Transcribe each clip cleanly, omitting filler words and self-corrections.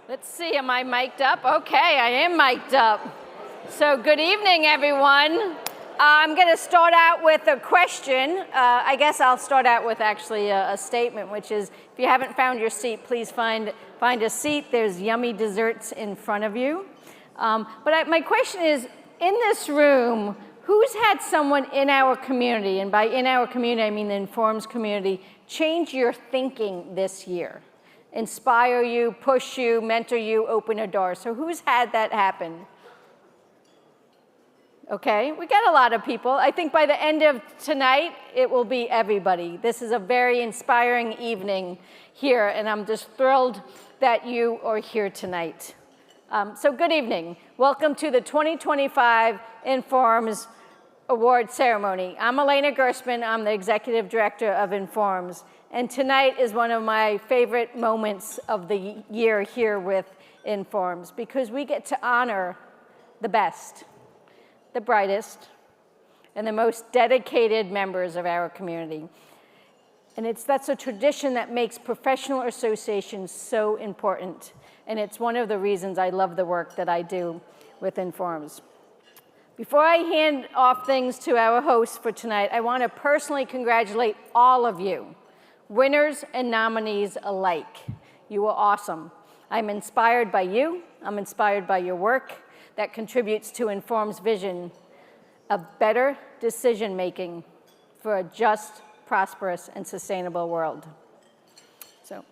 Let's see, am I mic'd up? Okay, I am mic'd up. So good evening, everyone. I'm going to start out with a question. I guess I'll start out with actually a statement, which is, if you haven't found your seat, please find a seat. There's yummy desserts in front of you. My question is, in this room, who's had someone in our community, and by in our community, I mean the Informs community, change your thinking this year? Inspire you, push you, mentor you, open a door. So who's had that happen? Okay, we got a lot of people. I think by the end of tonight, it will be everybody. This is a very inspiring evening here, and I'm just thrilled that you are here tonight. So good evening. Welcome to the 2025 Informs Award Ceremony. I'm Elena Gerstmann. I'm the Executive Director of Informs. And tonight is one of my favorite moments of the year here with Informs, because we get to honor the best, the brightest, and the most dedicated members of our community. And that's a tradition that makes professional associations so important. And it's one of the reasons I love the work that I do with Informs. Before I hand off things to our host for tonight, I want to personally congratulate all of you, winners and nominees alike. You are awesome. I'm inspired by you. I'm inspired by your work that contributes to Inform's vision of better decision-making for a just, prosperous, and sustainable world. So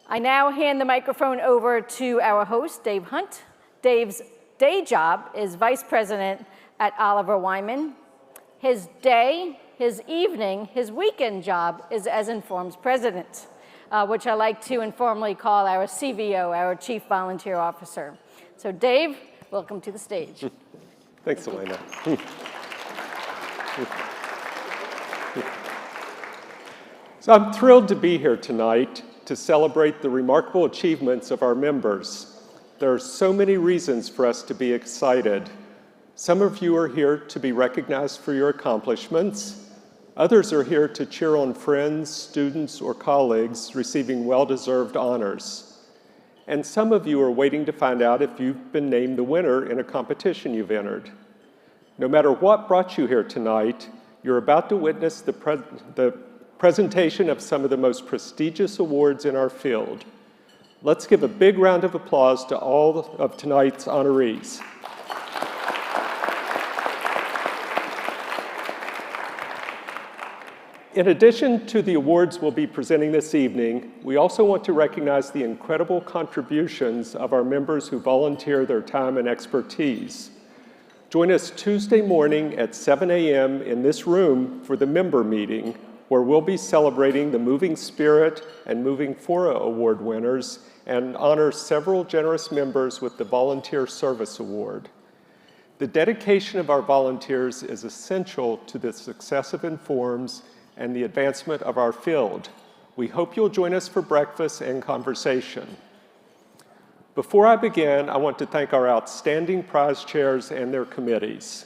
I now hand the microphone over to our host, Dave Hunt. Dave's day job is Vice President at Oliver Wyman. His day, his evening, his weekend job is as Inform's President, which I like to informally call our CVO, our Chief Volunteer Officer. So Dave, welcome to the stage. Thanks, Elena. So I'm thrilled to be here tonight to celebrate the remarkable achievements of our members. There are so many reasons for us to be excited. Some of you are here to be recognized for your accomplishments. Others are here to cheer on friends, students, or colleagues receiving well-deserved honors. And some of you are waiting to find out if you've been named the winner in a competition you've entered. No matter what brought you here tonight, you're about to witness the presentation of some of the most prestigious awards in our field. Let's give a big round of applause to all of tonight's honorees. In addition to the awards we'll be presenting this evening, we also want to recognize the incredible contributions of our members who volunteer their time and expertise. Join us Tuesday morning at 7 a.m. in this room for the member meeting, where we'll be celebrating the Moving Spirit and Moving Fora Award winners and honor several generous members with the Volunteer Service Award. The dedication of our volunteers is essential to the success of Informs and the advancement of our field. We hope you'll join us for breakfast and conversation. Before I begin, I want to thank our outstanding prize chairs and their committees.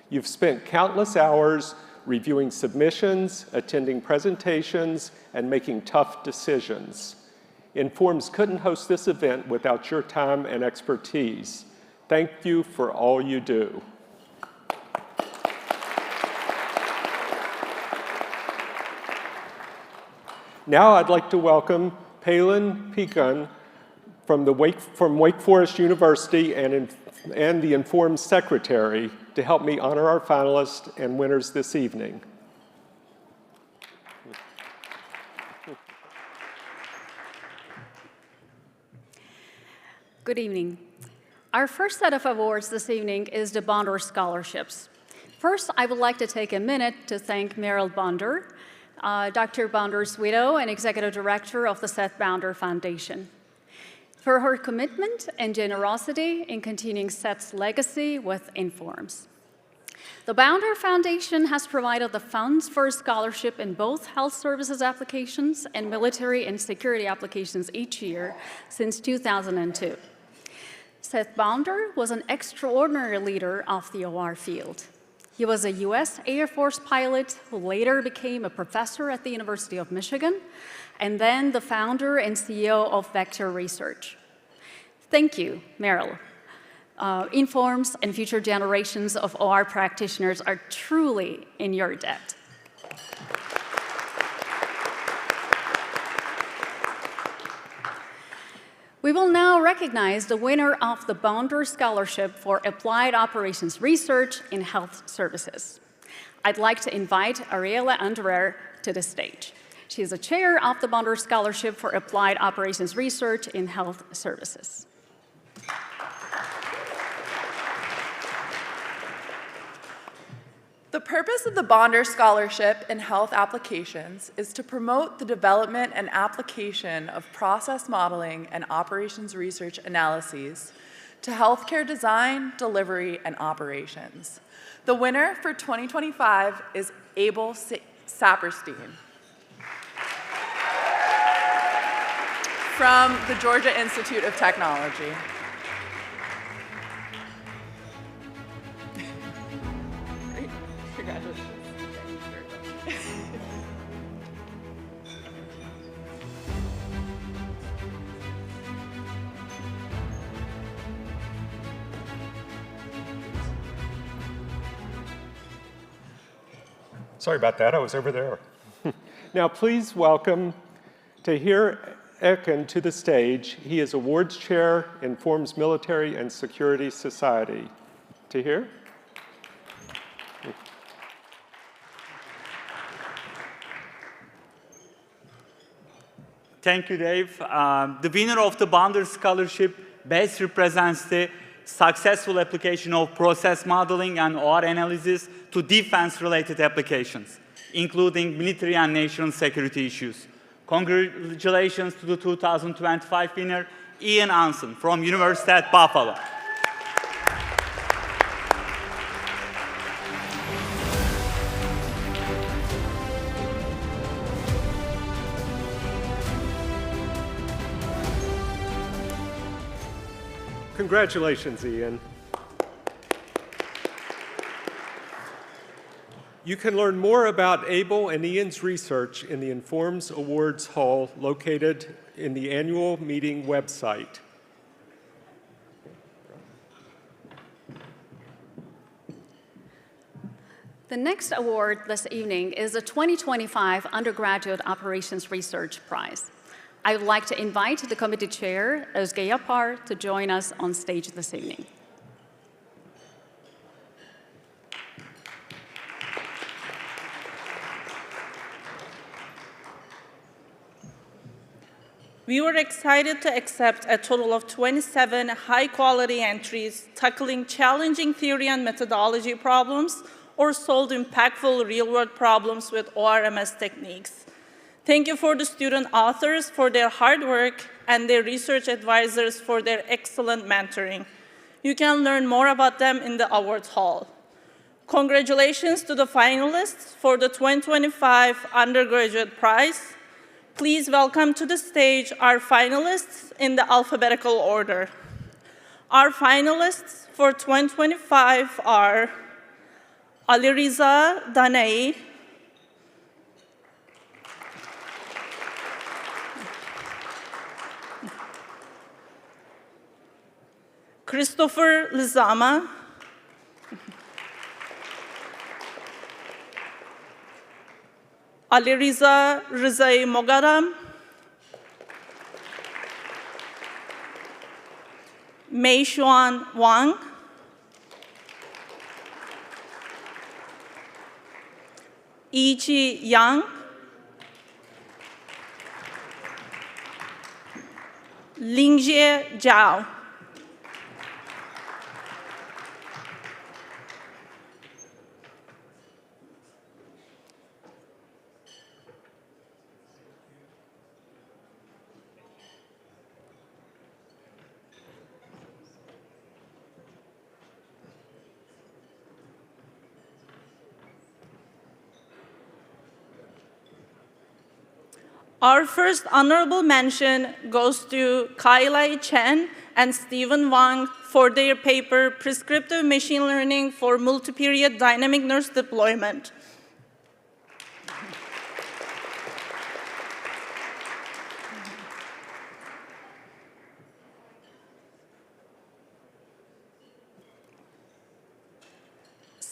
You've spent countless hours reviewing submissions, attending presentations, and making tough decisions. Informs couldn't host this event without your time and expertise. Thank you for all you do. Now I'd like to welcome Palin Pekan from Wake Forest University and the Informed Secretary to help me honor our finalists and winners this evening. Good evening. Our first set of awards this evening is the Bonder Scholarships. First, I would like to take a minute to thank Meryl Bonder, Dr. Bonder's widow and Executive Director of the Seth Bonder Foundation, for her commitment and generosity in continuing Seth's legacy with Informs. The Bonder Foundation has provided the funds for a scholarship in both health services applications and military and security applications each year since 2002. Seth Bonder was an extraordinary leader of the OR field. He was a U.S. Air Force pilot who later became a professor at the University of Michigan, and then the founder and CEO of Vector Research. Thank you, Meryl. Informs and future generations of OR practitioners are truly in your debt. We will now recognize the winner of the Bonder Scholarship for Applied Operations Research in Health Services. I'd like to invite Ariela Anderer to the stage. She is the chair of the Bonder Scholarship for Applied Operations Research in Health Services. The purpose of the Bonder Scholarship in Health Applications is to promote the development and application of process modeling and operations research analyses to healthcare design, delivery, and operations. The winner for 2025 is Abel Saperstein from the Georgia Institute of Technology. Congratulations. Sorry about that, I was over there. Now please welcome Tahir Ekin to the stage. He is awards chair in Forms Military and Security Society. Tahir? Thank you, Dave. The winner of the Bonder Scholarship best represents the successful application of process modeling and OR analysis to defense-related applications, including military and national security issues. Congratulations to the 2025 winner, Ian Anson from University at Buffalo. Congratulations, Ian. You can learn more about Abel and Ian's research in the Informs Awards Hall located in the annual meeting website. The next award this evening is the 2025 Undergraduate Operations Research Prize. I would like to invite the committee chair, Özge Yapar, to join us on stage this evening. We were excited to accept a total of 27 high-quality entries tackling challenging theory and methodology problems or solved impactful real-world problems with ORMS techniques. Thank you for the student authors for their hard work and their research advisors for their excellent mentoring. You can learn more about them in the awards hall. Congratulations to the finalists for the 2025 Undergraduate Prize. Please welcome to the stage our finalists in the alphabetical order. Our finalists for 2025 are Aliriza Danei, Christopher Lizama, Aliriza Rizai Mogaram, Mei Xuan Wang, Yiqi Yang, Lingjie Zhao. Our first honorable mention goes to Kai-Lai Chen and Stephen Wang for their paper, Prescriptive Machine Learning for Multi-Period Dynamic Nurse Deployment.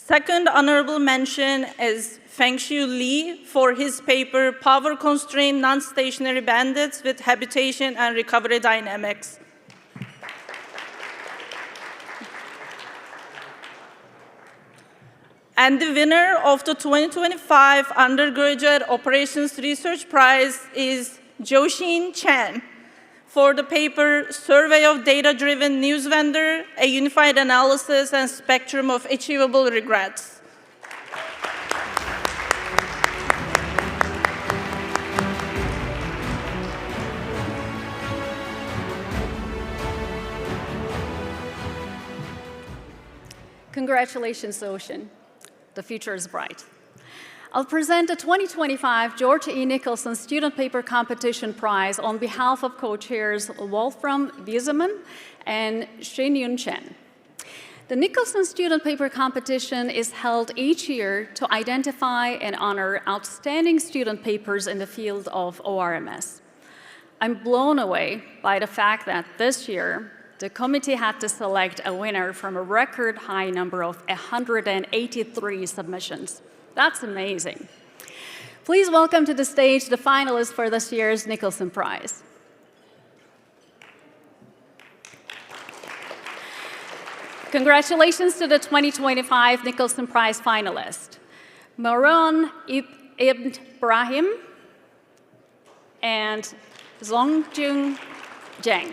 Second honorable mention is Fengshu Lee for his paper, Power-Constrained Non-Stationary Bandits with Habitation and Recovery Dynamics. And the winner of the 2025 Undergraduate Operations Research Prize is Joshin Chen for the paper, Survey of Data-Driven News Vendor, a Unified Analysis and Spectrum of Achievable Regrets. Congratulations, Ocean. The future is bright. I'll present the 2025 George E. Nicholson Student Paper Competition Prize on behalf of co-chairs Wolfram Wiesemann and Shin-Yun Chen. The Nicholson Student Paper Competition is held each year to identify and honor outstanding student papers in the field of ORMS. I'm blown away by the fact that this year, the committee had to select a winner from a record high number of 183 submissions. That's amazing. Please welcome to the stage the finalists for this year's Nicholson Prize. Congratulations to the 2025 Nicholson Prize finalists, Maron Ibn Brahim and Zongjun Zheng.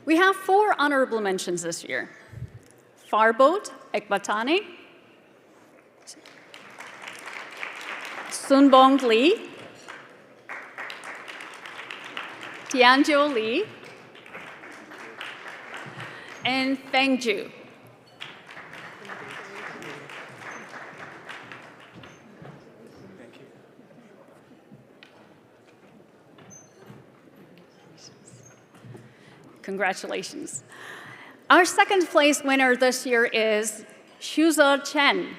We have 4 honorable mentions this year. Farbod Ekbatani, Sunbong Lee, Tianzhou Li, and Feng Zhu. Congratulations. Our second place winner this year is Shuzo Chen.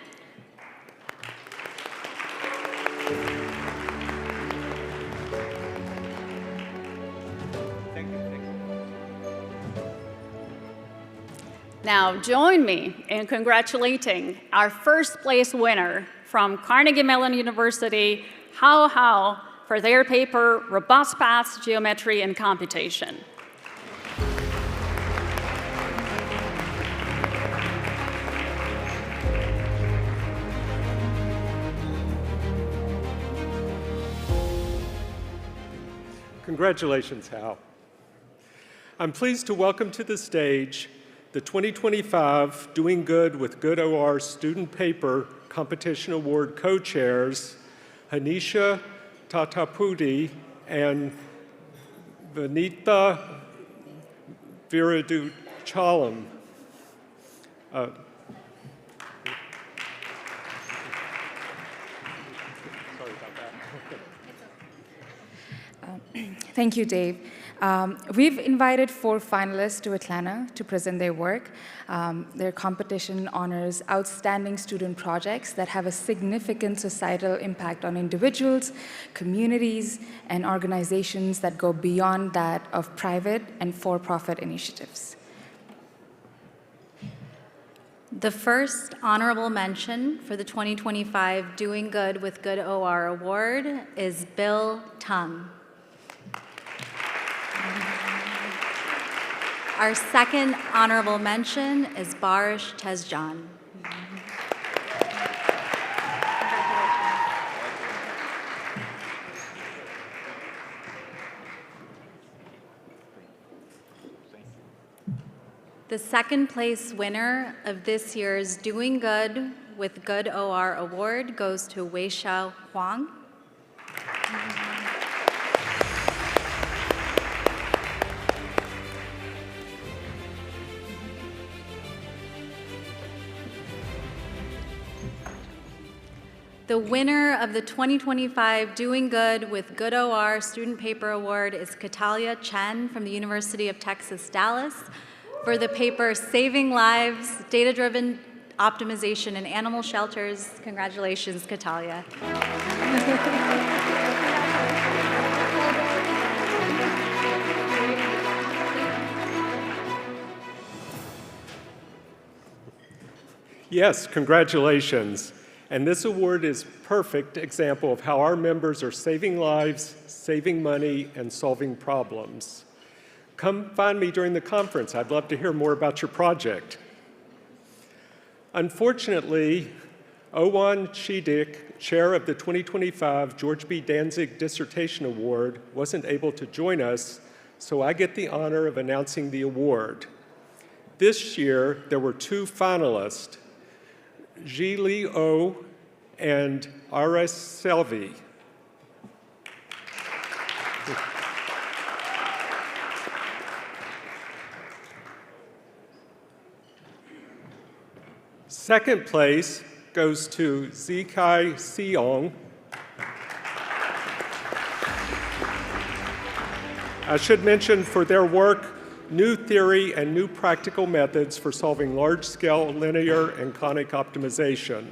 Now join me in congratulating our first place winner from Carnegie Mellon University, Hao Hao, for their paper, Robust Paths, Geometry and Computation. Congratulations, Hal. I'm pleased to welcome to the stage the 2025 Doing Good with Good OR Student Paper Competition Award co-chairs, Hanisha Tatapudi and Vanita Viraduchalam. Thank you, Dave. We've invited 4 finalists to Atlanta to present their work. Their competition honors outstanding student projects that have a significant societal impact on individuals, communities, and organizations that go beyond that of private and for-profit initiatives. The first honorable mention for the 2025 Doing Good with Good OR Award is Bill Tung. Our second honorable mention is Barish Tezjan. The second place winner of this year's Doing Good with Good OR Award goes to Weixiao Huang. The winner of the 2025 Doing Good with Good OR Student Paper Award is Katalia Chen from the University of Texas, Dallas, for the paper Saving Lives, Data-Driven optimization in animal shelters. Congratulations, Catalia. Yes, congratulations. And this award is a perfect example of how our members are saving lives, saving money, and solving problems. Come find me during the conference. I'd love to hear more about your project. Unfortunately, Owen Chidik, chair of the 2025 George B. Danzig Dissertation Award, wasn't able to join us, so I get the honor of announcing the award. This year, there were two finalists, Ji-Li Oh and R.S. Selvi. Second place goes to Zikai Seong. I should mention for their work, new theory and new practical methods for solving large-scale linear and conic optimization.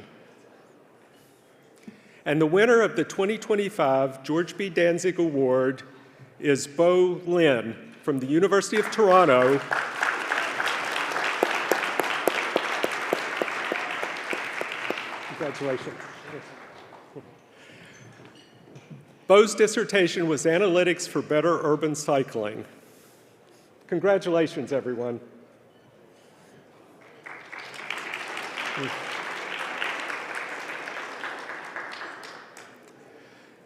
And the winner of the 2025 George B. Danzig Award is Bo Lin from the University of Toronto. Congratulations. Bo's dissertation was Analytics for Better Urban Cycling. Congratulations, everyone.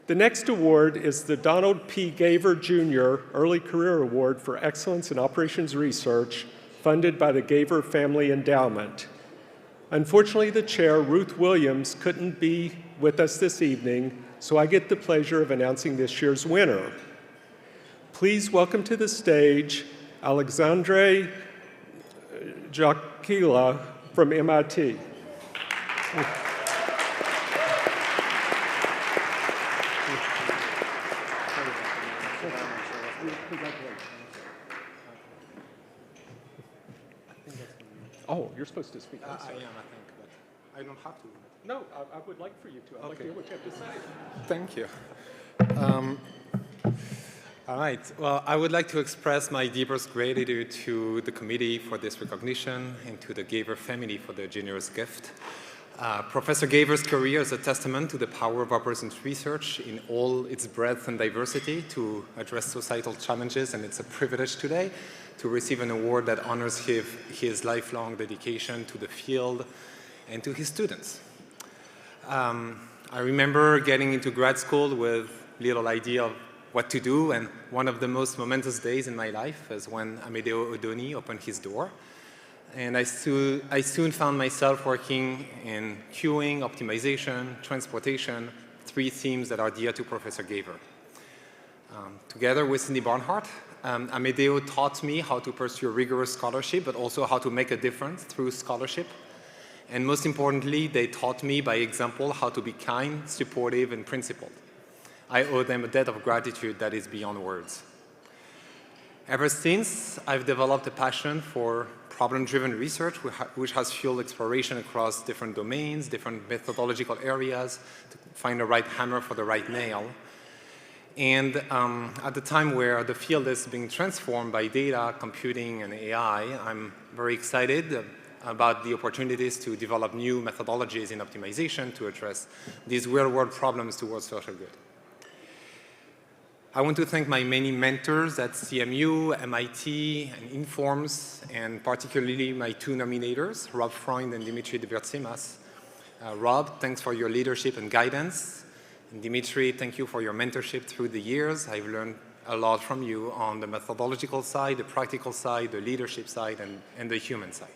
The next award is the Donald P. Gaver Jr. Early Career Award for Excellence in Operations Research, funded by the Gaver Family Endowment. Unfortunately, the chair, Ruth Williams, couldn't be with us this evening, so I get the pleasure of announcing this year's winner. Please welcome to the stage Alexandre Jacquila from MIT. Oh, you're supposed to speak. I am, I think, but I don't have to. No, I would like for you to. I'd like to hear what you have to say. Thank you. All right. Well, I would like to express my deepest gratitude to the committee for this recognition and to the Gaver family for their generous gift. Professor Gaver's career is a testament to the power of operations research in all its breadth and diversity to address societal challenges, and it's a privilege today to receive an award that honors his lifelong dedication to the field and to his students. I remember getting into grad school with little idea of what to do, and one of the most momentous days in my life is when Amedeo Odoni opened his door. And I soon found myself working in queuing, optimization, transportation, three themes that are dear to Professor Gaver. Together with Cindy Barnhart, Amedeo taught me how to pursue a rigorous scholarship, but also how to make a difference through scholarship. And most importantly, they taught me by example how to be kind, supportive, and principled. I owe them a debt of gratitude that is beyond words. Ever since, I've developed a passion for problem-driven research, which has fueled exploration across different domains, different methodological areas, to find the right hammer for the right nail. And at the time where the field is being transformed by data, computing, and AI, I'm very excited about the opportunities to develop new methodologies in optimization to address these real-world problems towards social good. I want to thank my many mentors at CMU, MIT, and Informs, and particularly my two nominators, Rob Freund and Dimitri de Bertsimas. Rob, thanks for your leadership and guidance. And Dimitri, thank you for your mentorship through the years. I've learned a lot from you on the methodological side, the practical side, the leadership side, and the human side.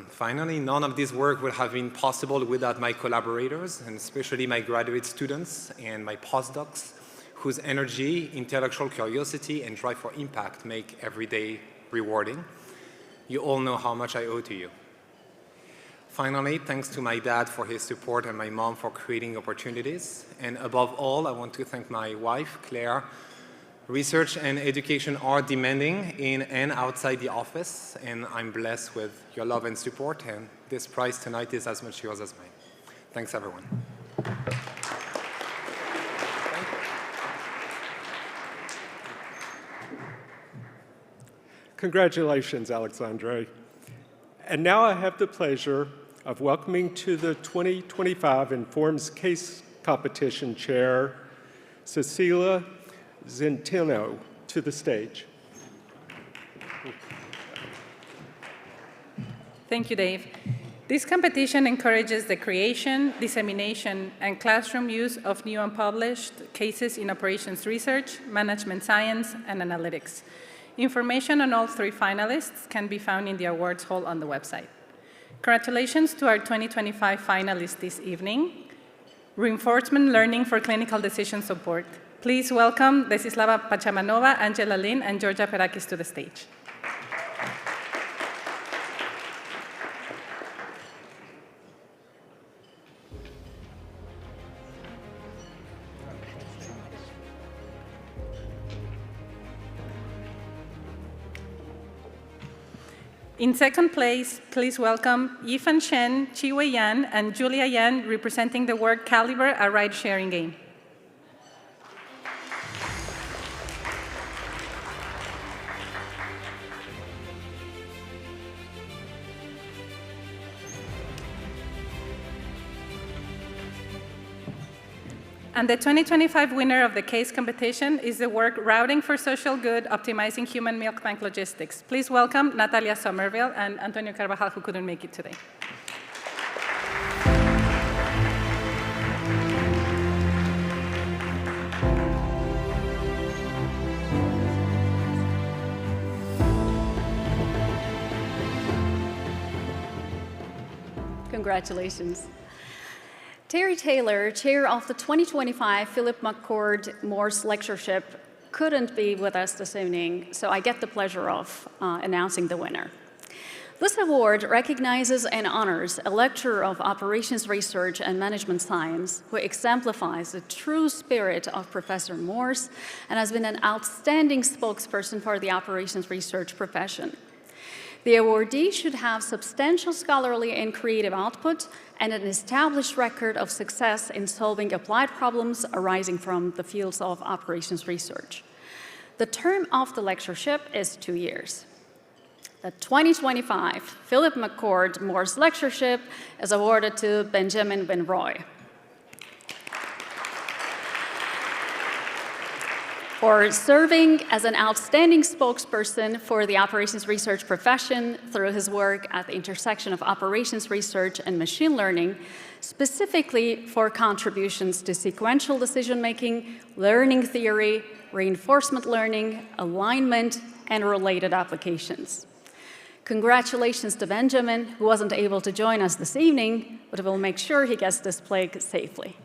Finally, none of this work would have been possible without my collaborators, and especially my graduate students and my postdocs, whose energy, intellectual curiosity, and drive for impact make every day rewarding. You all know how much I owe to you. Finally, thanks to my dad for his support and my mom for creating opportunities. And above all, I want to thank my wife, Claire, Research and education are demanding in and outside the office, and I'm blessed with your love and support, and this prize tonight is as much yours as mine. Thanks, everyone. Congratulations, Alexandre. And now I have the pleasure of welcoming to the 2025 Informs Case Competition Chair, Cecilia Zentino, to the stage. Thank you, Dave. This competition encourages the creation, dissemination, and classroom use of new unpublished cases in operations research, management science, and analytics. Information on all 3 finalists can be found in the awards hall on the website. Congratulations to our 2025 finalists this evening. Reinforcement Learning for Clinical Decision Support. Please welcome Desislava Pachamanova, Angela Lin, and Georgia Perakis to the stage. In second place, please welcome Yifan Shen, Chiwei Yan, and Julia Yan, representing the work Caliber, a ride-sharing game. And the 2025 winner of the case competition is the work Routing for Social Good, Optimizing Human Milk Bank Logistics. Please welcome Natalia Somerville and Antonio Carvajal, who couldn't make it today. Congratulations. Terry Taylor, chair of the 2025 Philip McCord Morse Lectureship, couldn't be with us this evening, so I get the pleasure of announcing the winner. This award recognizes and honors a lecturer of operations research and management science who exemplifies the true spirit of Professor Morse and has been an outstanding spokesperson for the operations research profession. The awardee should have substantial scholarly and creative output and an established record of success in solving applied problems arising from the fields of operations research. The term of the lectureship is 2 years. The 2025 Philip McCord Morse Lectureship is awarded to Benjamin Benroy. For serving as an outstanding spokesperson for the operations research profession through his work at the intersection of operations research and machine learning, specifically for contributions to sequential decision-making, learning theory, reinforcement learning, alignment, and related applications. Congratulations to Benjamin, who wasn't able to join us this evening, but will make sure he gets this plaque safely.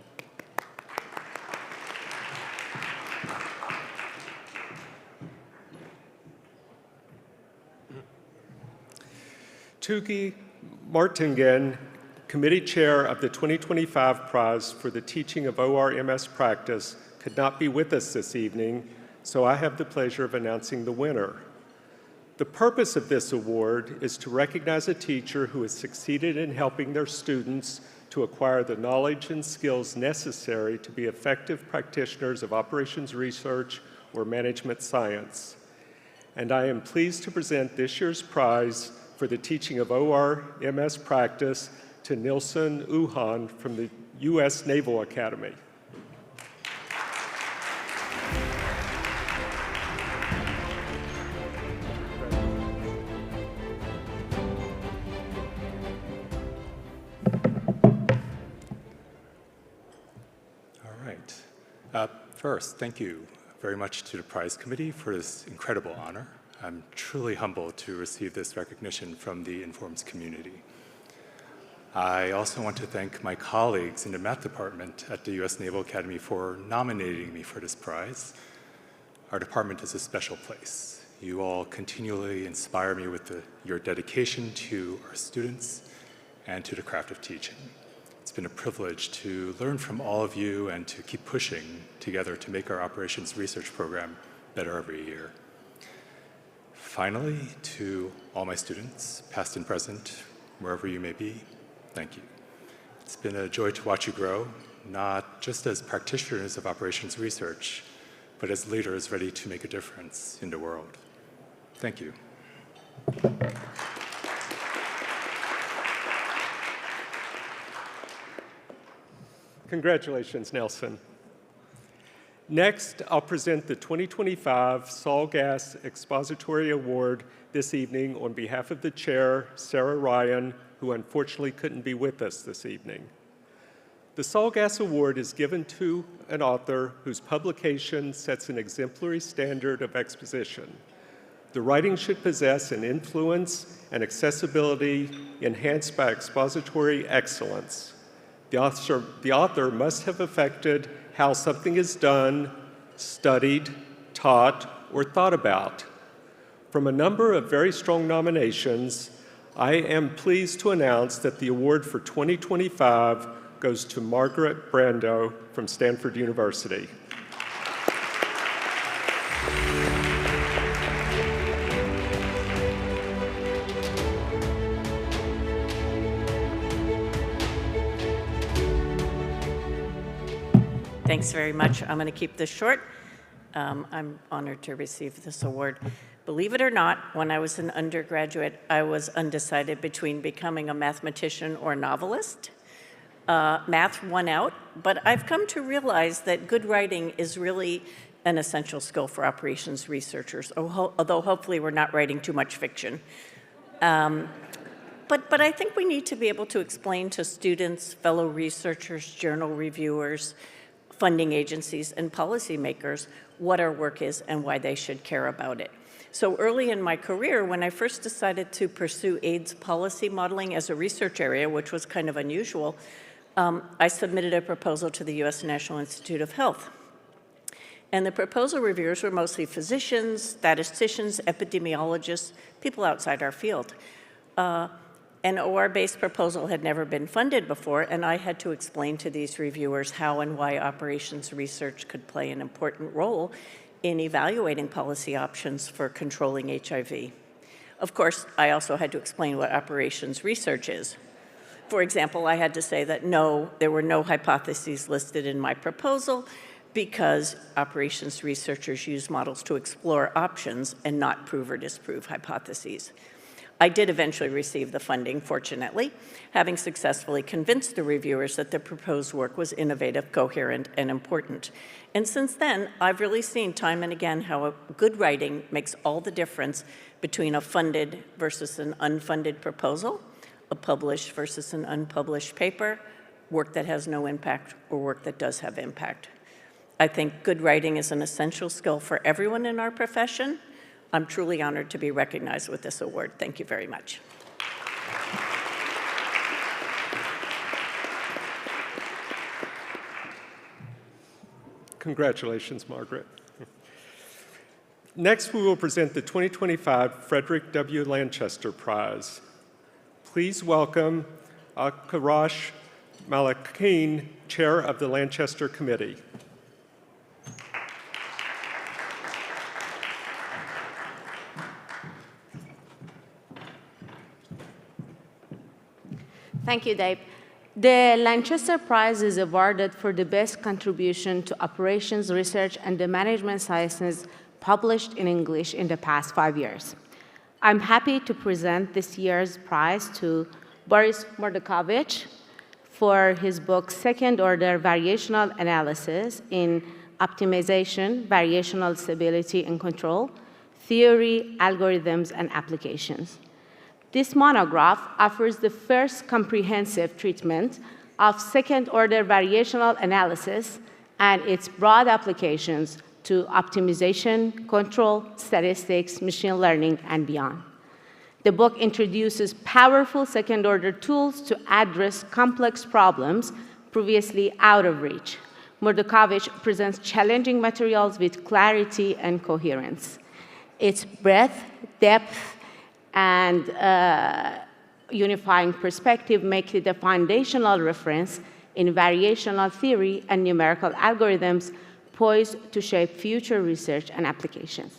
Tugi Martingen, committee chair of the 2025 prize for the teaching of OR-MS practice, could not be with us this evening, so I have the pleasure of announcing the winner. The purpose of this award is to recognize a teacher who has succeeded in helping their students to acquire the knowledge and skills necessary to be effective practitioners of operations research or management science. And I am pleased to present this year's prize for the teaching of OR-MS practice to Nilsen Uhan from the U.S. Naval Academy. All right. First, thank you very much to the prize committee for this incredible honor. I'm truly humbled to receive this recognition from the Informs community. I also want to thank my colleagues in the math department at the U.S. Naval Academy for nominating me for this prize. Our department is a special place. You all continually inspire me with your dedication to our students and to the craft of teaching. It's been a privilege to learn from all of you and to keep pushing together to make our operations research program better every year. Finally, to all my students, past and present, wherever you may be, thank you. It's been a joy to watch you grow, not just as practitioners of operations research, but as leaders ready to make a difference in the world. Thank you. Congratulations, Nelson. Next, I'll present the 2025 Saul Gass Expository Award this evening on behalf of the chair, Sarah Ryan, who unfortunately couldn't be with us this evening. The Saul Gass Award is given to an author whose publication sets an exemplary standard of exposition. The writing should possess an influence and accessibility enhanced by expository excellence. The author must have affected how something is done, studied, taught, or thought about. From a number of very strong nominations, I am pleased to announce that the award for 2025 goes to Margaret Brando from Stanford University. Thanks very much. I'm going to keep this short. I'm honored to receive this award. Believe it or not, when I was an undergraduate, I was undecided between becoming a mathematician or a novelist. Math won out, but I've come to realize that good writing is really an essential skill for operations researchers, although hopefully we're not writing too much fiction. But I think we need to be able to explain to students, fellow researchers, journal reviewers, funding agencies, and policymakers what our work is and why they should care about it. So early in my career, when I first decided to pursue AIDS policy modeling as a research area, which was kind of unusual, I submitted a proposal to the U.S. National Institute of Health. And the proposal reviewers were mostly physicians, statisticians, epidemiologists, people outside our field. An OR-based proposal had never been funded before, and I had to explain to these reviewers how and why operations research could play an important role in evaluating policy options for controlling HIV. Of course, I also had to explain what operations research is. For example, I had to say that no, there were no hypotheses listed in my proposal because operations researchers use models to explore options and not prove or disprove hypotheses. I did eventually receive the funding, fortunately, having successfully convinced the reviewers that the proposed work was innovative, coherent, and important. And since then, I've really seen time and again how a good writing makes all the difference between a funded versus an unfunded proposal, a published versus an unpublished paper, work that has no impact or work that does have impact. I think good writing is an essential skill for everyone in our profession. I'm truly honored to be recognized with this award. Thank you very much. Congratulations, Margaret. Next, we will present the 2025 Frederick W. Lanchester Prize. Please welcome Akarash Malakine, Chair of the Lanchester Committee. Thank you, Dave. The Lanchester Prize is awarded for the best contribution to operations research and the management sciences published in English in the past 5 years. I'm happy to present this year's prize to Boris Mordukovich for his book, Second Order Variational Analysis in Optimization, Variational Stability and Control, Theory, Algorithms, and Applications. This monograph offers the first comprehensive treatment of second-order variational analysis and its broad applications to optimization, control, statistics, machine learning, and beyond. The book introduces powerful second-order tools to address complex problems previously out of reach. Mordukovich presents challenging materials with clarity and coherence. Its breadth, depth, and unifying perspective make it a foundational reference in variational theory and numerical algorithms, poised to shape future research and applications.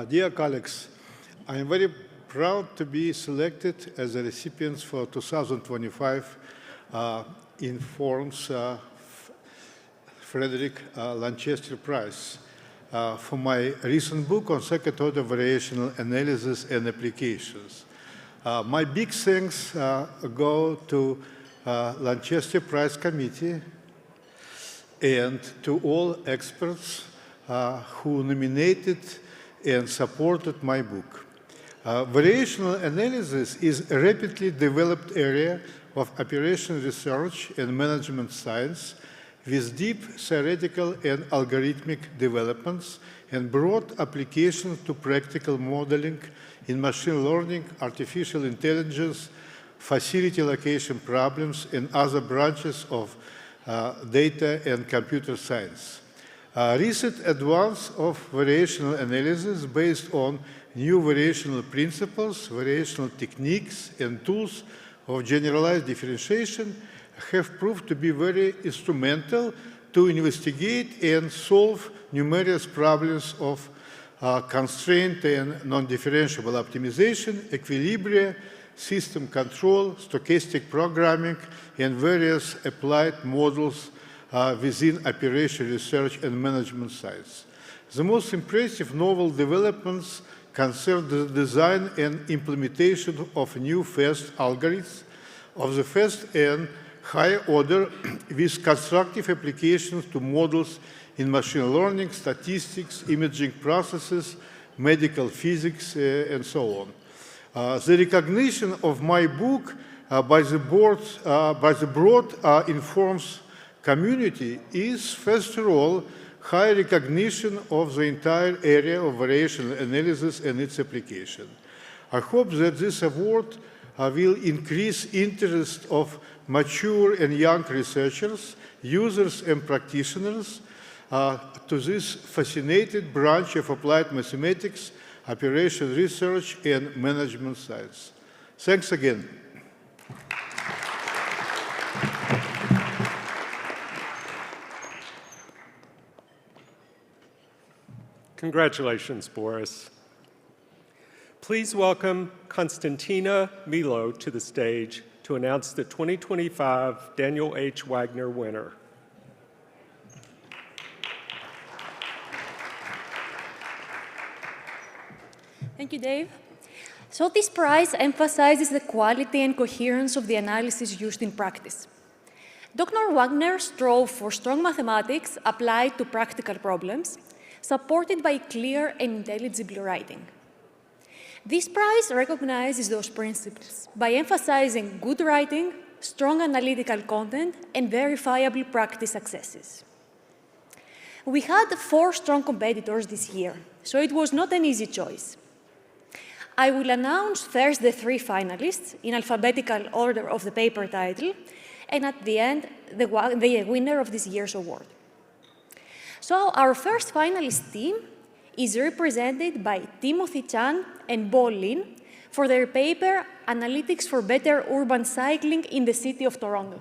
Dear colleagues, I am very proud to be selected as a recipient for 2025 Informs Frederick Lanchester Prize for my recent book on second-order variational analysis and applications. My big thanks go to Lanchester Prize Committee and to all experts who nominated and supported my book. Variational analysis is a rapidly developed area of operational research and management science with deep theoretical and algorithmic developments and broad applications to practical modeling in machine learning, artificial intelligence, facility location problems, and other branches of data and computer science. Recent advance of variational analysis based on new variational principles, variational techniques, and tools of generalized differentiation have proved to be very instrumental to investigate and solve numerous problems of constraint and non-differentiable optimization, equilibria, system control, stochastic programming, and various applied models within operational research and management science. The most impressive novel developments concern the design and implementation of new fast algorithms of the first and higher order with constructive applications to models in machine learning, statistics, imaging processes, medical physics, and so on. The recognition of my book by the broad Informs community is, first of all, high recognition of the entire area of variational analysis and its application. I hope that this award will increase interest of mature and young researchers, users, and practitioners to this fascinating branch of applied mathematics, operational research, and management science. Thanks again. Congratulations, Boris. Please welcome Konstantina Milo to the stage to announce the 2025 Daniel H. Wagner winner. Thank you, Dave. So this prize emphasizes the quality and coherence of the analysis used in practice. Dr. Wagner strove for strong mathematics applied to practical problems, supported by clear and intelligible writing. This prize recognizes those principles by emphasizing good writing, strong analytical content, and verifiable practice successes. We had 4 strong competitors this year, so it was not an easy choice. I will announce first the 3 finalists in alphabetical order of the paper title, and at the end, the winner of this year's award. So our first finalist team is represented by Timothy Chan and Bo Lin for their paper, Analytics for Better Urban Cycling in the City of Toronto.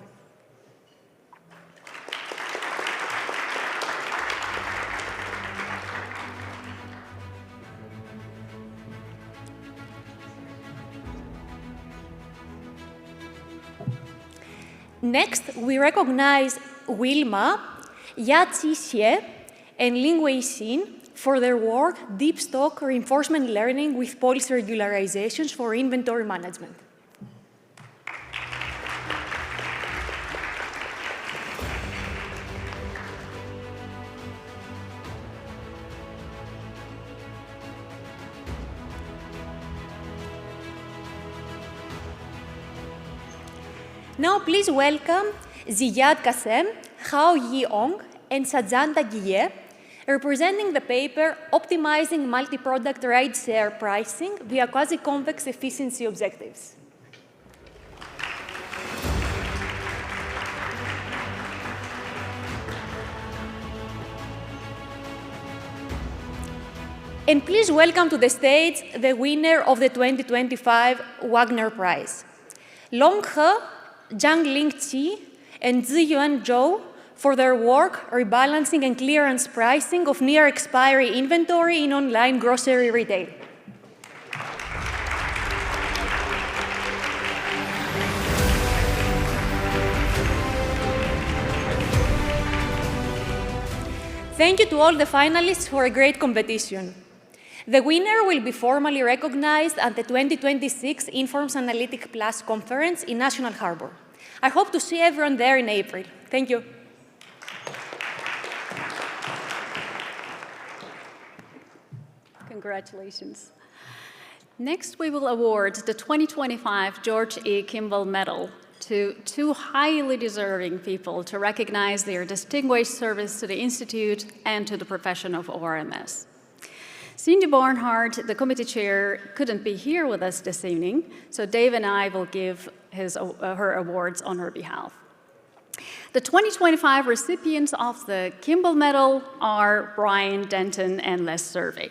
Next, we recognize Wilma, Yatsi Xie, and Lingwei Xin for their work, Deep Stock Reinforcement Learning with Policy Regularizations for Inventory Management. Now please welcome Ziyad Kassem, Hao Yi Ong, and Sajanta Guillet, representing the paper Optimizing Multi-Product Ride-Share Pricing via Quasi-Convex Efficiency Objectives. And please welcome to the stage the winner of the 2025 Wagner Prize, Long He, Zhang Ling Qi, and Ziyuan Zhou for their work rebalancing and clearance pricing of near-expiry inventory in online grocery retail. Thank you to all the finalists for a great competition. The winner will be formally recognized at the 2026 Informs Analytic Plus conference in National Harbor. I hope to see everyone there in April. Thank you. Congratulations. Next, we will award the 2025 George E. Kimball Medal to two highly deserving people to recognize their distinguished service to the Institute and to the profession of ORMS. Cindy Barnhart, the committee chair, couldn't be here with us this evening, so Dave and I will give her awards on her behalf. The 2025 recipients of the Kimball Medal are Brian Denton and Les Survey.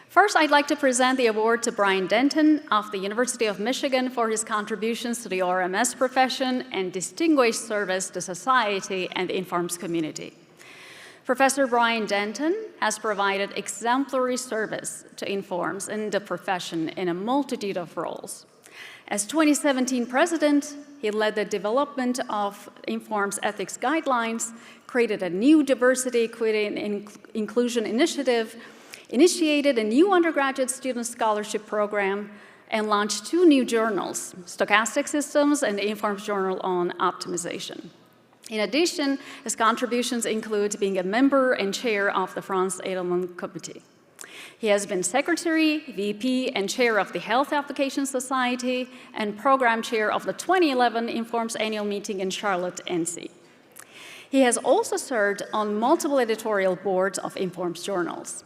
First, I'd like to present the award to Brian Denton of the University of Michigan for his contributions to the ORMS profession and distinguished service to society and the Informs community. Professor Brian Denton has provided exemplary service to Informs and the profession in a multitude of roles. As 2017 president, he led the development of Informs ethics guidelines, created a new diversity, equity, and inclusion initiative, initiated a new undergraduate student scholarship program, and launched two new journals, Stochastic Systems and the Informs Journal on Optimization. In addition, his contributions include being a member and chair of the Franz Edelman Committee. He has been secretary, VP, and chair of the Health Applications Society and program chair of the 2011 Informs annual meeting in Charlotte, NC. He has also served on multiple editorial boards of Informs journals.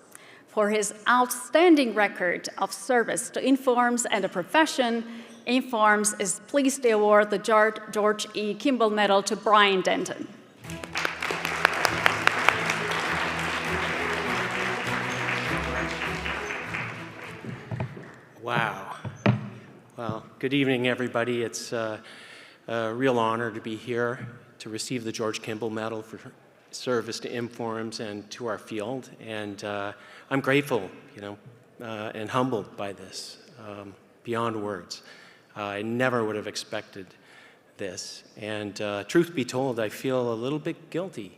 For his outstanding record of service to Informs and the profession, Informs is pleased to award the George E. Kimball Medal to Brian Denton. Wow. Well, good evening, everybody. It's a real honor to be here to receive the George Kimball Medal for service to Informs and to our field. And I'm grateful, and humbled by this, beyond words. I never would have expected this. And truth be told, I feel a little bit guilty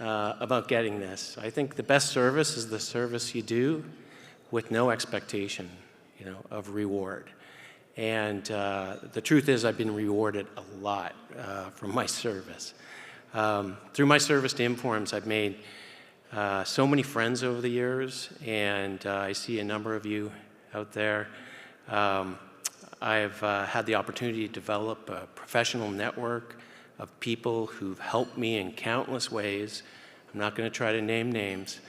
about getting this. I think the best service is the service you do with no expectation, of reward. And the truth is I've been rewarded a lot for my service. Through my service to Informs, I've made so many friends over the years, and I see a number of you out there. I've had the opportunity to develop a professional network of people who've helped me in countless ways. I'm not going to try to name names,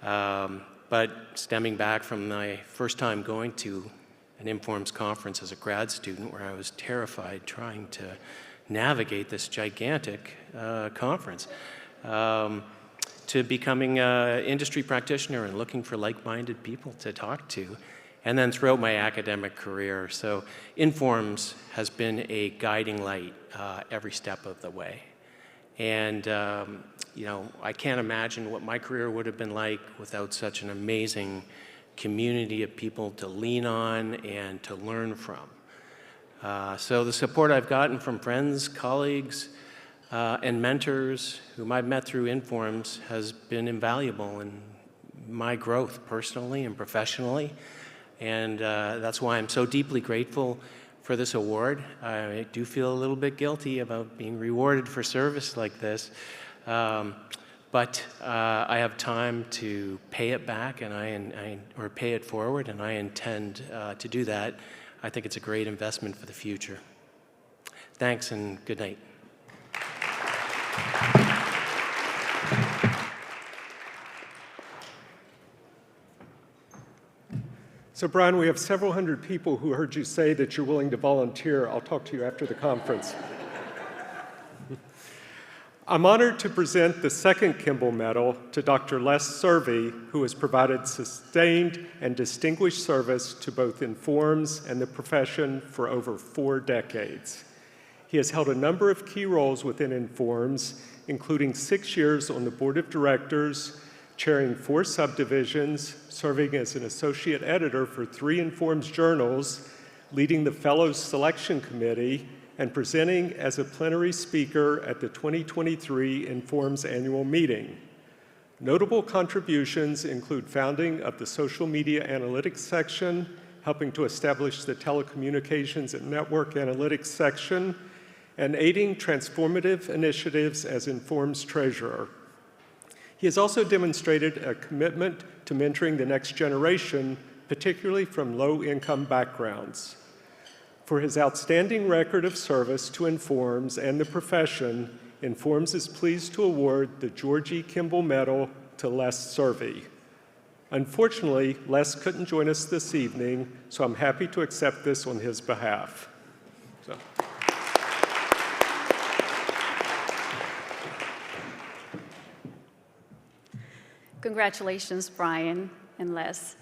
but stemming back from my first time going to an Informs conference as a grad student where I was terrified trying to navigate this gigantic conference, to becoming an industry practitioner and looking for like-minded people to talk to, and then throughout my academic career. So Informs has been a guiding light every step of the way. And I can't imagine what my career would have been like without such an amazing community of people to lean on and to learn from. So the support I've gotten from friends, colleagues, and mentors whom I've met through Informs has been invaluable in my growth personally and professionally. And that's why I'm so deeply grateful for this award. I do feel a little bit guilty about being rewarded for service like this. But I have time to pay it back or pay it forward, and I intend to do that. I think it's a great investment for the future. Thanks and good night. So Brian, we have several hundred people who heard you say that you're willing to volunteer. I'll talk to you after the conference. I'm honored to present the second Kimball Medal to Dr. Les Survey, who has provided sustained and distinguished service to both Informs and the profession for over 4 decades. He has held a number of key roles within Informs, including 6 years on the board of directors, chairing 4 subdivisions, serving as an associate editor for 3 Informs journals, leading the Fellows Selection Committee, and presenting as a plenary speaker at the 2023 Informs annual meeting. Notable contributions include founding of the social media analytics section, helping to establish the telecommunications and network analytics section, and aiding transformative initiatives as Informs treasurer. He has also demonstrated a commitment to mentoring the next generation, particularly from low-income backgrounds. For his outstanding record of service to Informs and the profession, Informs is pleased to award the George E. Kimball Medal to Les Survey. Unfortunately, Les couldn't join us this evening, so I'm happy to accept this on his behalf. So. Congratulations, Brian and Les.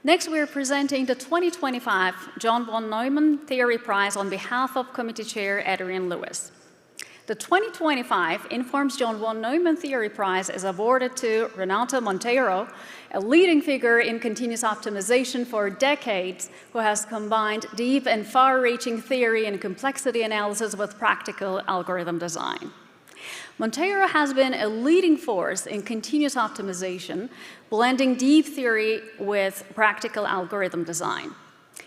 Next, we're presenting the 2025 John von Neumann Theory Prize on behalf of Committee Chair Adrian Lewis. The 2025 Informs John von Neumann Theory Prize is awarded to Renato Monteiro, a leading figure in continuous optimization for decades, who has combined deep and far-reaching theory and complexity analysis with practical algorithm design. Monteiro has been a leading force in continuous optimization, blending deep theory with practical algorithm design.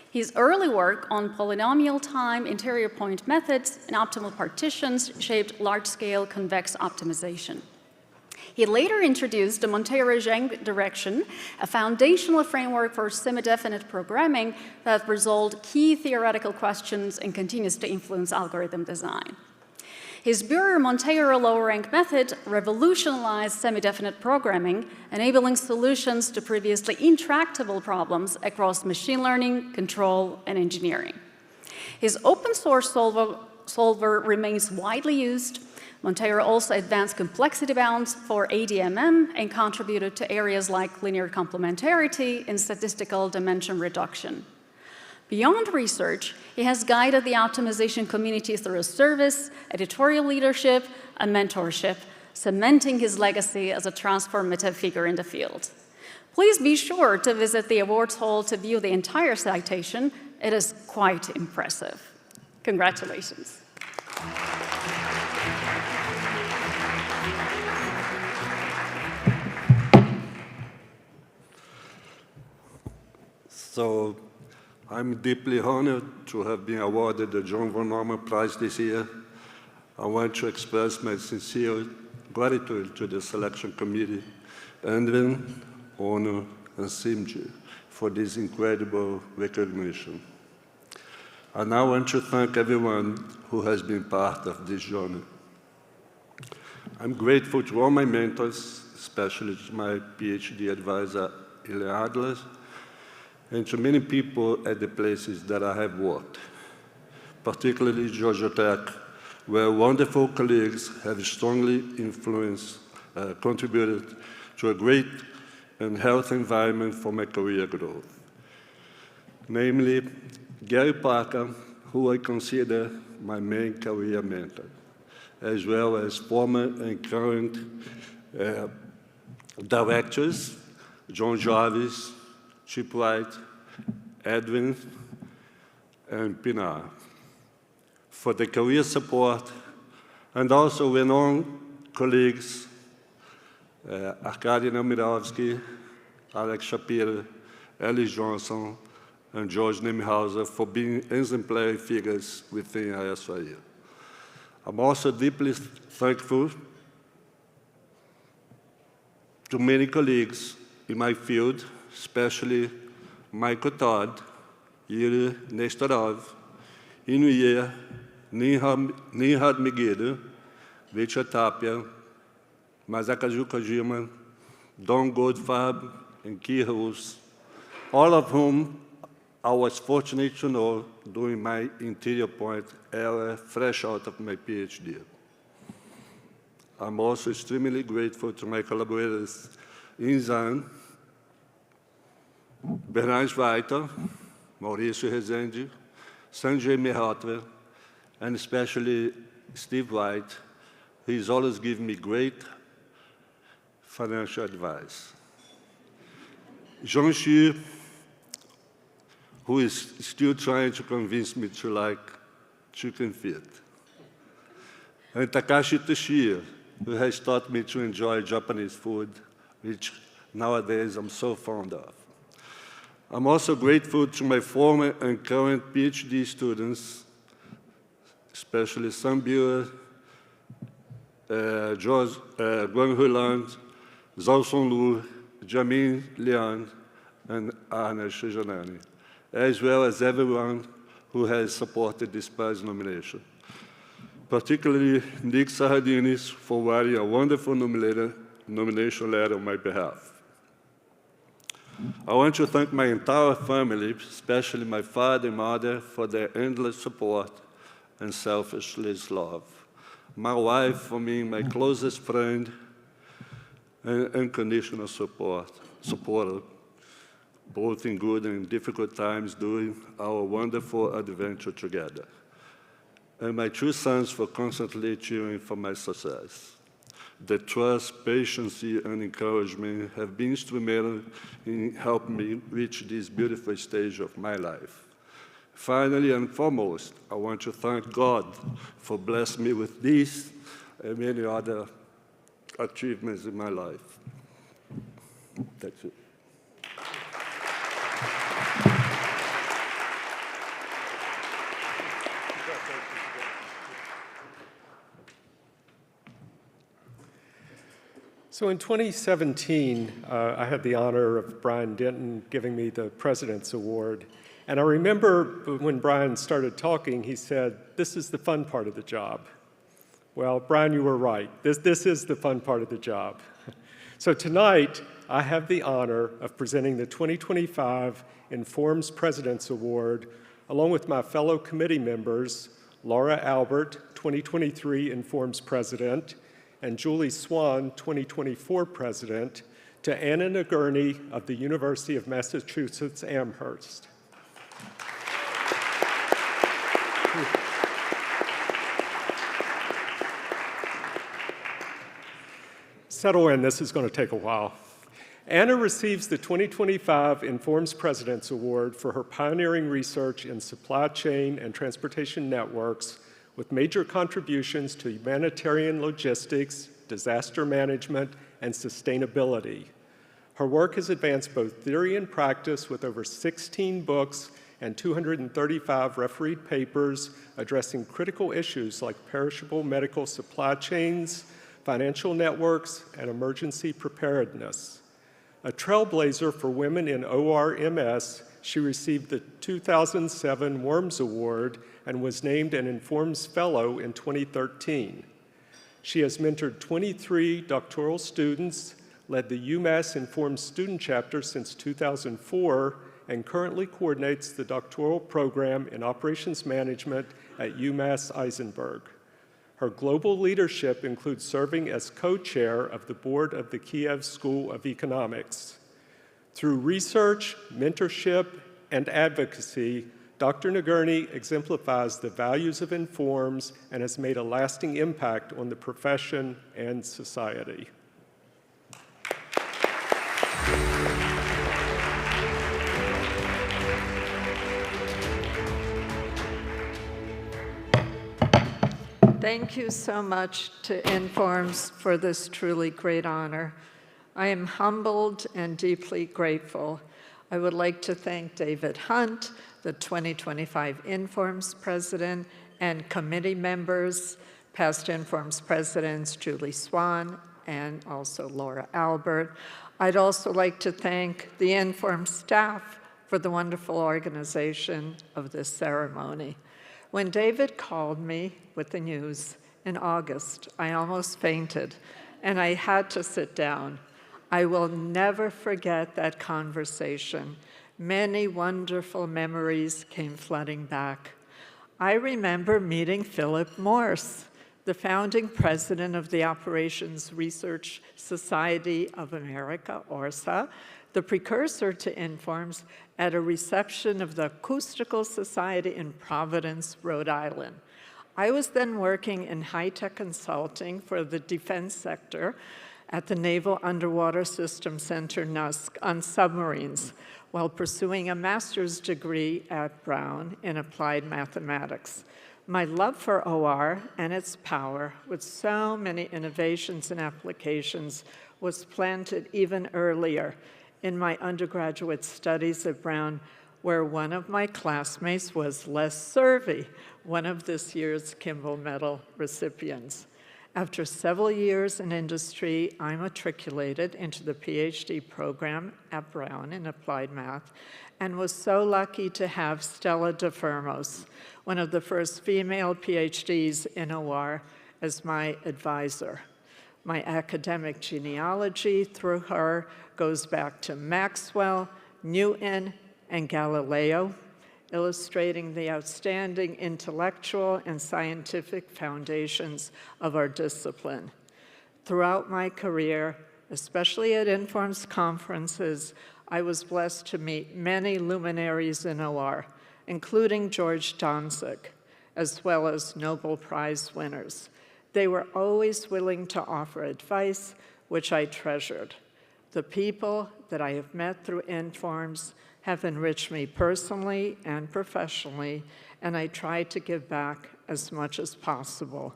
His early work on polynomial time interior point methods and optimal partitions shaped large-scale convex optimization. He later introduced the Monteiro-Zhang direction, a foundational framework for semi-definite programming that resolved key theoretical questions and continues to influence algorithm design. His Bührer-Monteiro lower-rank method revolutionized semi-definite programming, enabling solutions to previously intractable problems across machine learning, control, and engineering. His open-source solver remains widely used. Monteiro also advanced complexity bounds for ADMM and contributed to areas like linear complementarity and statistical dimension reduction. Beyond research, he has guided the optimization community through service, editorial leadership, and mentorship, cementing his legacy as a transformative figure in the field. Please be sure to visit the awards hall to view the entire citation. It is quite impressive. Congratulations. So, I'm deeply honored to have been awarded the John von Neumann Prize this year. I want to express my sincere gratitude to the selection committee, Edwin, Honor, and Simji for this incredible recognition. I now want to thank everyone who has been part of this journey. I'm grateful to all my mentors, especially to my PhD advisor, Ilya Adler, and to many people at the places that I have worked, particularly Georgia Tech, where wonderful colleagues have strongly contributed to a great and healthy environment for my career growth. Namely, Gary Parker, who I consider my main career mentor, as well as former and current directors, John Jarvis, Chip Wright, Edwin, and Pinar, for the career support, and also renowned colleagues, Arkady Nemirovsky, Alex Shapiro, Ellis Johnson, and George Nemhauser for being exemplary figures within ISYU. I'm also deeply thankful to many colleagues in my field, especially Michael Todd, Yuri Nestorov, Inuye, Nihad Megiddo, Richard Tapia, Masakazu Kojima, Don Goldfarb, and Key Hulse, all of whom I was fortunate to know during my interior point era fresh out of my PhD. I'm also extremely grateful to my collaborators in Zan, Bernard Schweiter, Mauricio Rezende, Sanjay Mehrotra, and especially Steve White, who's always given me great financial advice. Jean Xu, who is still trying to convince me to like chicken feet. And Takashi Toshio, who has taught me to enjoy Japanese food, which nowadays I'm so fond of. I'm also grateful to my former and current PhD students, especially Sam Buer, Guanghui Lan, Zhao Sonlu, Jamin Lian, and Arne Shijanani, as well as everyone who has supported this prize nomination, particularly Nick Saradinis for writing a wonderful nomination letter on my behalf. I want to thank my entire family, especially my father and mother, for their endless support and selfless love. My wife for being my closest friend and unconditional supporter, both in good and difficult times during our wonderful adventure together. And my two sons for constantly cheering for my success. The trust, patience, and encouragement have been instrumental in helping me reach this beautiful stage of my life. Finally and foremost, I want to thank God for blessing me with these and many other achievements in my life. That's it. So in 2017, I had the honor of Brian Denton giving me the President's Award. And I remember when Brian started talking, he said, "This is the fun part of the job." Well, Brian, you were right. This is the fun part of the job. So tonight, I have the honor of presenting the 2025 Informs President's Award, along with my fellow committee members, Laura Albert, 2023 Informs President, and Julie Swan, 2024 President, to Anna Nagurney of the University of Massachusetts Amherst. Settle in, this is going to take a while. Anna receives the 2025 Informs President's Award for her pioneering research in supply chain and transportation networks with major contributions to humanitarian logistics, disaster management, and sustainability. Her work has advanced both theory and practice with over 16 books and 235 refereed papers addressing critical issues like perishable medical supply chains, financial networks, and emergency preparedness. A trailblazer for women in ORMS, she received the 2007 Worms Award and was named an Informs Fellow in 2013. She has mentored 23 doctoral students, led the UMass Informs Student Chapter since 2004, and currently coordinates the doctoral program in operations management at UMass Eisenberg. Her global leadership includes serving as co-chair of the board of the Kiev School of Economics. Through research, mentorship, and advocacy, Dr. Nagurney exemplifies the values of Informs and has made a lasting impact on the profession and society. Thank you so much to Informs for this truly great honor. I am humbled and deeply grateful. I would like to thank David Hunt, the 2025 Informs President, and committee members, past Informs Presidents Julie Swan and also Laura Albert. I'd also like to thank the Informs staff for the wonderful organization of this ceremony. When David called me with the news in August, I almost fainted, and I had to sit down. I will never forget that conversation. Many wonderful memories came flooding back. I remember meeting Philip Morse. the founding president of the Operations Research Society of America, ORSA, the precursor to Informs, at a reception of the Acoustical Society in Providence, Rhode Island. I was then working in high-tech consulting for the defense sector at the Naval Underwater Systems Center, NUSC, on submarines, while pursuing a master's degree at Brown in applied mathematics. My love for OR and its power, with so many innovations and applications, was planted even earlier in my undergraduate studies at Brown, where one of my classmates was Les Survey, one of this year's Kimball Medal recipients. After several years in industry, I matriculated into the PhD program at Brown in applied math and was so lucky to have Stella DeFermos, one of the first female PhDs in OR, as my advisor. My academic genealogy through her goes back to Maxwell, Newton, and Galileo, illustrating the outstanding intellectual and scientific foundations of our discipline. Throughout my career, especially at Informs conferences, I was blessed to meet many luminaries in OR, including George Donzik, as well as Nobel Prize winners. They were always willing to offer advice, which I treasured. The people that I have met through Informs have enriched me personally and professionally, and I try to give back as much as possible.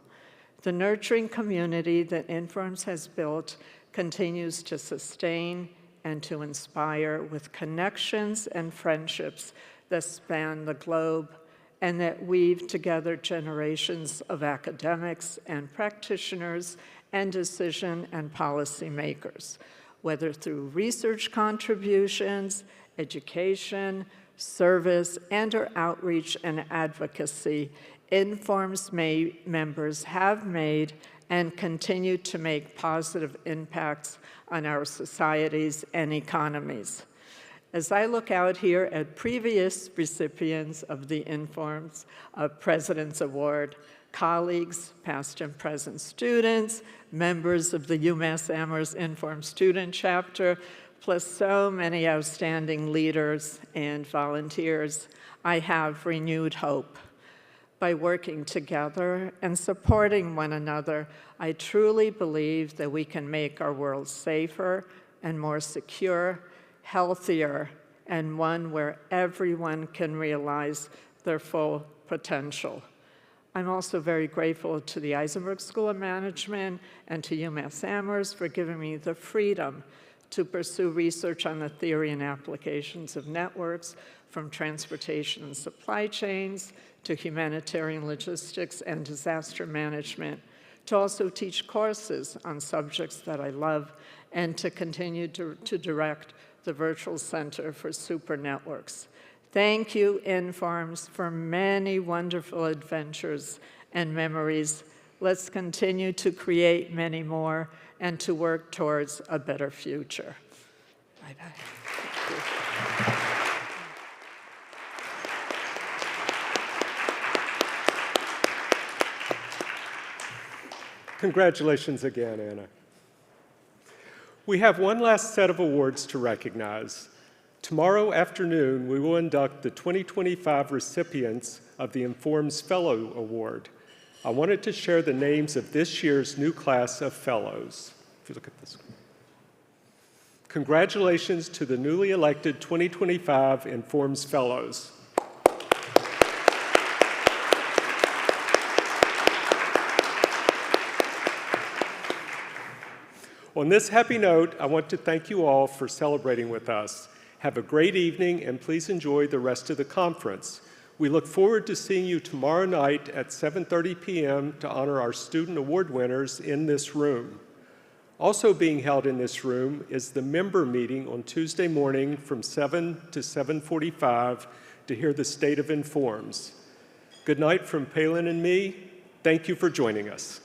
The nurturing community that Informs has built continues to sustain and to inspire with connections and friendships that span the globe and that weave together generations of academics and practitioners and decision and policy makers, whether through research contributions, education, service, and/or outreach and advocacy. Informs members have made and continue to make positive impacts on our societies and economies. As I look out here at previous recipients of the Informs President's Award, colleagues, past and present students, members of the UMass Amherst Inform Student Chapter, plus so many outstanding leaders and volunteers, I have renewed hope. By working together and supporting one another, I truly believe that we can make our world safer and more secure, healthier, and one where everyone can realize their full potential. I'm also very grateful to the Eisenberg School of Management and to UMass Amherst for giving me the freedom to pursue research on the theory and applications of networks, from transportation and supply chains to humanitarian logistics and disaster management, to also teach courses on subjects that I love, and to continue to direct the Virtual Center for Super Networks. Thank you, Informs, for many wonderful adventures and memories. Let's continue to create many more and to work towards a better future. Bye-bye. Congratulations again, Anna. We have one last set of awards to recognize. Tomorrow afternoon, we will induct the 2025 recipients of the Informs Fellow Award. I wanted to share the names of this year's new class of fellows. If you look at this. Congratulations to the newly elected 2025 Informs Fellows. On this happy note, I want to thank you all for celebrating with us. Have a great evening, and please enjoy the rest of the conference. We look forward to seeing you tomorrow night at 7:30 p.m. to honor our student award winners in this room. Also being held in this room is the member meeting on Tuesday morning from 7 to 7:45 to hear the state of Informs. Good night from Palin and me. Thank you for joining us.